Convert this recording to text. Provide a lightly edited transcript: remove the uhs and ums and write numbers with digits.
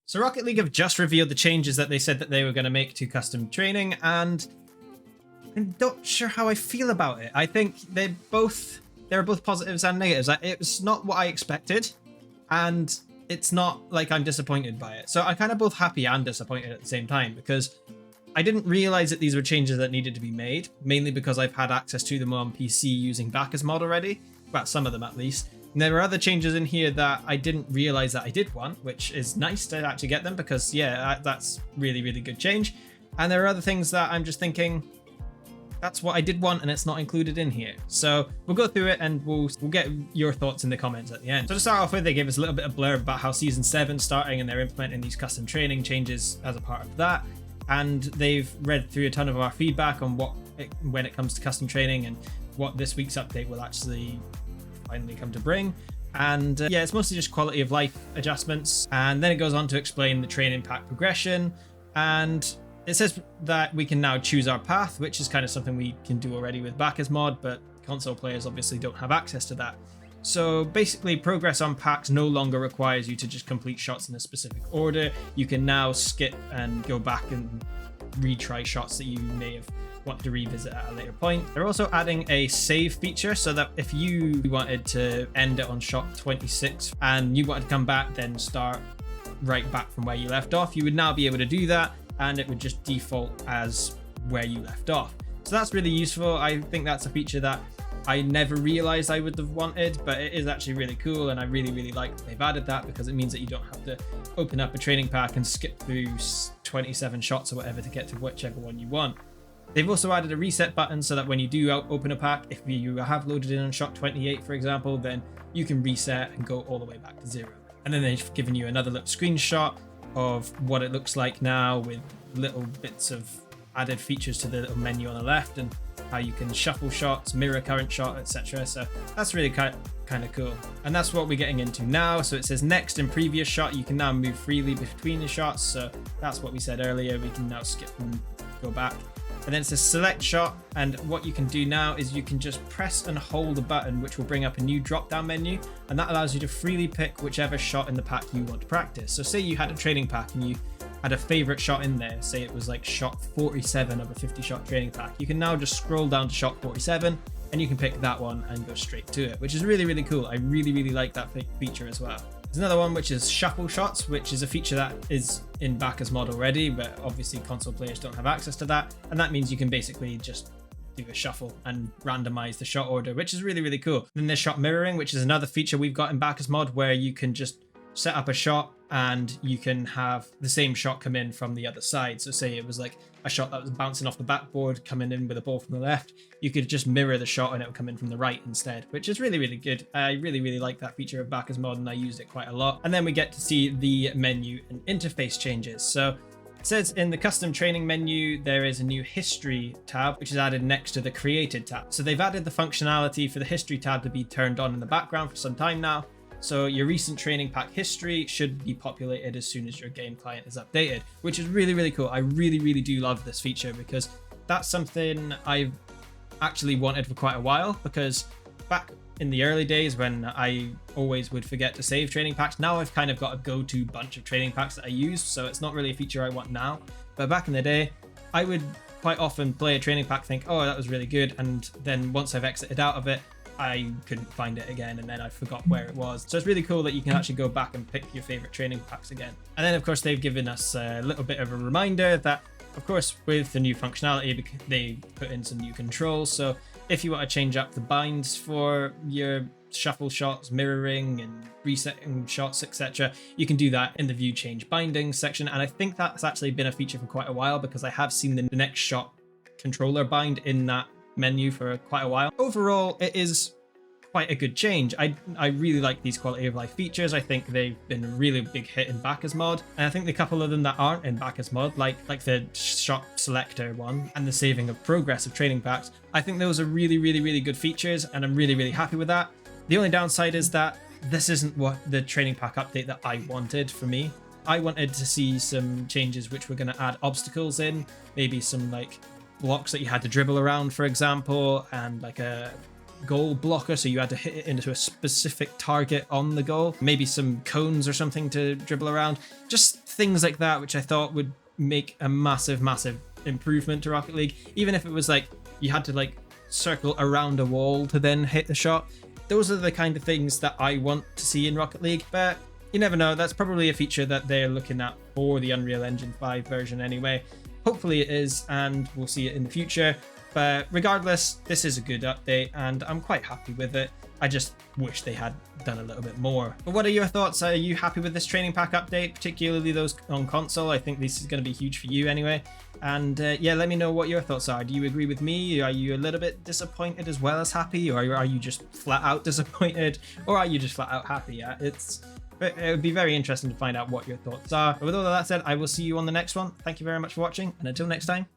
So Rocket League have just revealed the changes that they said that they were going to make to custom training, and I'm not sure how I feel about it. I think there are both positives and negatives. It's not what I expected, and it's not like I'm disappointed by it. So I'm kind of both happy and disappointed at the same time, because I didn't realize that these were changes that needed to be made, mainly because I've had access to them on PC using Bacchus mod already. Well, some of them at least. And there were other changes in here that I didn't realize that I did want, which is nice to actually get them, because yeah, that's really, really good change. And there are other things that I'm just thinking, that's what I did want and it's not included in here. So we'll go through it and we'll get your thoughts in the comments at the end. So to start off with, they gave us a little bit of blurb about how Season 7's starting and they're implementing these custom training changes as a part of that. And they've read through a ton of our feedback on when it comes to custom training and what this week's update will actually finally come to bring. And yeah, it's mostly just quality of life adjustments. And then it goes on to explain the training pack progression. And it says that we can now choose our path, which is kind of something we can do already with Bacchus mod, but console players obviously don't have access to that. So basically, progress on packs no longer requires you to just complete shots in a specific order. You can now skip and go back and retry shots that you may have wanted to revisit at a later point. They're also adding a save feature so that if you wanted to end it on shot 26 and you wanted to come back, then start right back from where you left off, you would now be able to do that, and it would just default as where you left off. So that's really useful. I think that's a feature that I never realized I would have wanted, but it is actually really cool, and I really, really like that they've added that, because it means that you don't have to open up a training pack and skip through 27 shots or whatever to get to whichever one you want. They've also added a reset button so that when you do open a pack, if you have loaded in on shot 28, for example, then you can reset and go all the way back to 0. And then they've given you another little screenshot of what it looks like now, with little bits of added features to the little menu on the left and how you can shuffle shots, mirror current shot, etc. So that's really kind of cool. And that's what we're getting into now. So it says next and previous shot, you can now move freely between the shots. So that's what we said earlier. We can now skip and go back. And then it says select shot, and what you can do now is you can just press and hold a button, which will bring up a new drop down menu, and that allows you to freely pick whichever shot in the pack you want to practice. So say you had a training pack and you had a favorite shot in there, say it was like shot 47 of a 50 shot training pack, you can now just scroll down to shot 47 and you can pick that one and go straight to it, which is really, really cool. I really, really like that feature as well. There's another one which is shuffle shots, which is a feature that is in Bacchus mod already, but obviously console players don't have access to that. And that means you can basically just do a shuffle and randomize the shot order, which is really, really cool. Then there's shot mirroring, which is another feature we've got in Bacchus mod, where you can just set up a shot and you can have the same shot come in from the other side. So say it was like a shot that was bouncing off the backboard coming in with a ball from the left, you could just mirror the shot and it would come in from the right instead, which is really, really good. I really, really like that feature of Bacchus mod, and I used it quite a lot. And then we get to see the menu and interface changes. So it says in the custom training menu, there is a new history tab, which is added next to the created tab. So they've added the functionality for the history tab to be turned on in the background for some time now. So your recent training pack history should be populated as soon as your game client is updated, which is really, really cool. I really, really do love this feature, because that's something I've actually wanted for quite a while, because back in the early days when I always would forget to save training packs, now I've kind of got a go-to bunch of training packs that I use, so it's not really a feature I want now. But back in the day, I would quite often play a training pack, think, oh, that was really good, and then once I've exited out of it, I couldn't find it again, and then I forgot where it was. So it's really cool that you can actually go back and pick your favorite training packs again. And then of course they've given us a little bit of a reminder that, of course, with the new functionality, they put in some new controls. So if you want to change up the binds for your shuffle shots, mirroring and resetting shots, etc., you can do that in the view change bindings section. And I think that's actually been a feature for quite a while, because I have seen the next shot controller bind in that menu for quite a while. Overall, it is quite a good change. I really like these quality of life features. I think they've been a really big hit in Bacchus mod, and I think the couple of them that aren't in Bacchus mod, like the shot selector one and the saving of progress of training packs, I think those are really, really, really good features, and I'm really, really happy with that. The only downside is that this isn't what the training pack update that I wanted for me. I wanted to see some changes which were going to add obstacles in, maybe some like blocks that you had to dribble around, for example, and like a goal blocker, so you had to hit it into a specific target on the goal. Maybe some cones or something to dribble around. Just things like that, which I thought would make a massive, massive improvement to Rocket League. Even if it was like you had to like circle around a wall to then hit the shot. Those are the kind of things that I want to see in Rocket League, but you never know. That's probably a feature that they're looking at for the Unreal Engine 5 version anyway. Hopefully it is, and we'll see it in the future. But regardless, this is a good update, and I'm quite happy with it. I just wish they had done a little bit more. But what are your thoughts? Are you happy with this training pack update, particularly those on console? I think this is going to be huge for you anyway. And yeah, let me know what your thoughts are. Do you agree with me? Are you a little bit disappointed as well as happy? Or are you just flat out disappointed? Or are you just flat out happy? Yeah, it would be very interesting to find out what your thoughts are. But with all of that said, I will see you on the next one. Thank you very much for watching, and until next time,